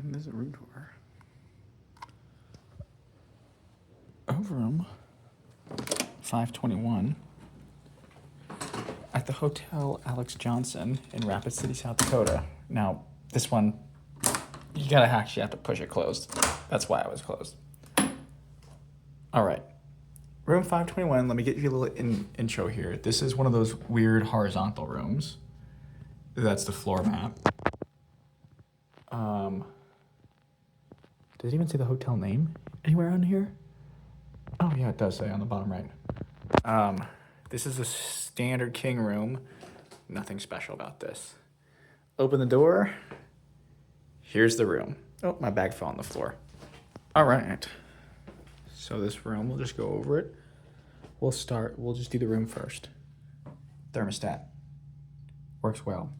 And there's a room tour of room 521 at the Hotel Alex Johnson in Rapid City, South Dakota. Now, this one, you gotta actually have to push it closed. That's why it was closed. All right. Room 521, let me get you a little intro here. This is one of those weird horizontal rooms. That's the floor map. Does it even say the hotel name anywhere on here? Oh yeah, it does say on the bottom right. This is a standard king room. Nothing special about this. Open the door. Here's the room. Oh, my bag fell on the floor. All right. So this room, we'll just go over it. We'll just do the room first. Thermostat. Works well.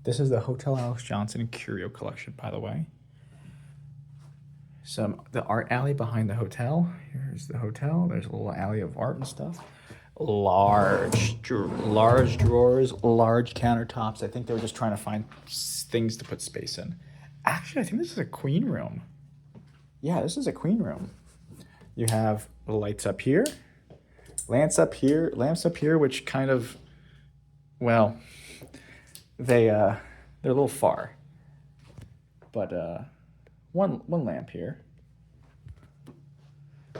This is the Hotel Alex Johnson Curio Collection, by the way. The art alley behind the hotel. Here's the hotel. There's a little alley of art and stuff. Large drawers, large countertops. I think they were just trying to find things to put space in. Actually, I think this is a queen room. Yeah, this is a queen room. You have lights up here, lamps up here, which kind of, well, they're a little far. But one lamp here.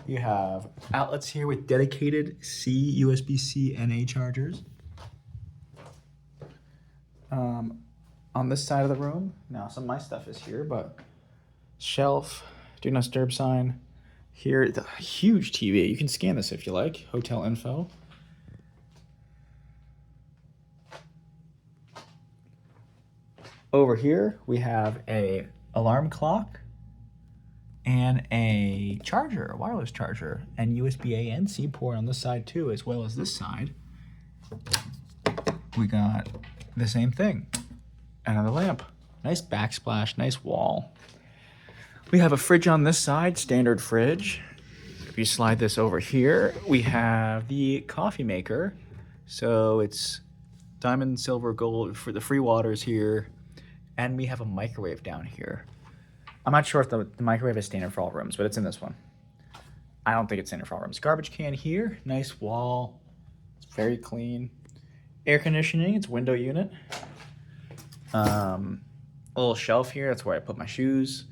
You have outlets here with dedicated USB-C NA chargers. On this side of the room, now some of my stuff is here, but shelf, do not disturb sign. Here, the huge TV. You can scan this if you like. Hotel info. Over here, we have a alarm clock and a charger, a wireless charger, and USB-A and C port on this side too, as well as this side. We got the same thing. Another lamp. Nice backsplash, nice wall. We have a fridge on this side, standard fridge. If you slide this over here, we have the coffee maker. So it's diamond, silver, gold for the free waters here. And we have a microwave down here. I'm not sure if the microwave is standard for all rooms, but it's in this one. I don't think it's standard for all rooms. Garbage can here, nice wall. It's very clean. Air conditioning, it's window unit. A little shelf here, that's where I put my shoes.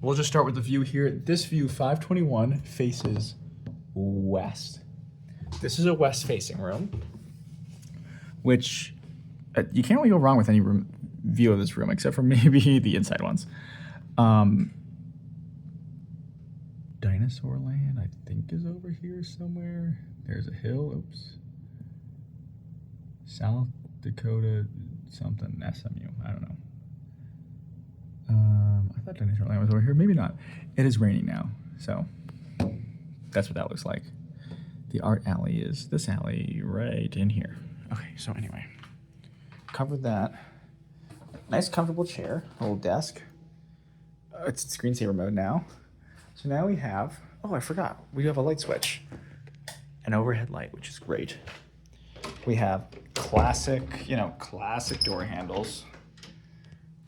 We'll just start with the view here. This view, 521, faces west. This is a west-facing room, which you can't really go wrong with any view of this room, except for maybe the inside ones. Dinosaur Land, I think, is over here somewhere. There's a hill. Oops. South Dakota something, SMU. I don't know. I thought Dinosaur Land was over here. Maybe not. It is raining now, so that's what that looks like. The art alley is this alley right in here. Okay, so anyway, covered that. Nice comfortable chair, a little desk. It's screensaver mode now. So now we have, oh, I forgot. We have a light switch. An overhead light, which is great. We have classic door handles.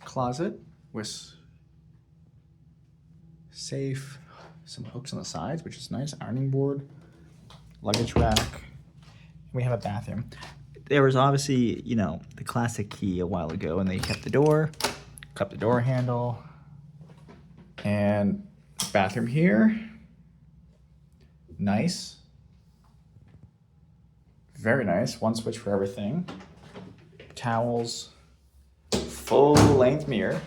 Closet with safe, some hooks on the sides, which is nice. Ironing board, luggage rack. We have a bathroom. There was obviously, the classic key a while ago, and they kept the door handle, and bathroom here. Nice. Very nice. One switch for everything. Towels. Full length mirror.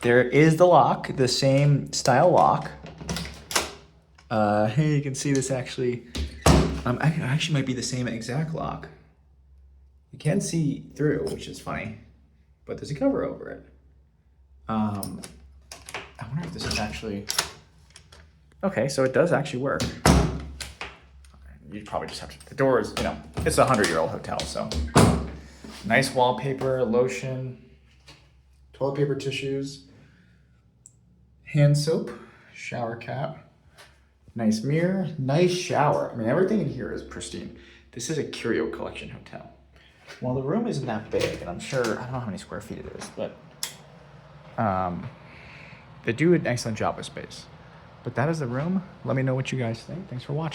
There is the lock, the same style lock. You can see this actually. Actually might be the same exact lock. You can see through, which is funny, but there's a cover over it. I wonder if this is actually, okay, so it does actually work. You probably just have to, the door is, it's a 100-year-old hotel, so. Nice wallpaper, lotion, toilet paper tissues, hand soap, shower cap, nice mirror, nice shower. I mean, everything in here is pristine. This is a Curio Collection hotel. Well, the room isn't that big, and I don't know how many square feet it is, but They do an excellent job with space. But that is the room. Let me know what you guys think. Thanks for watching.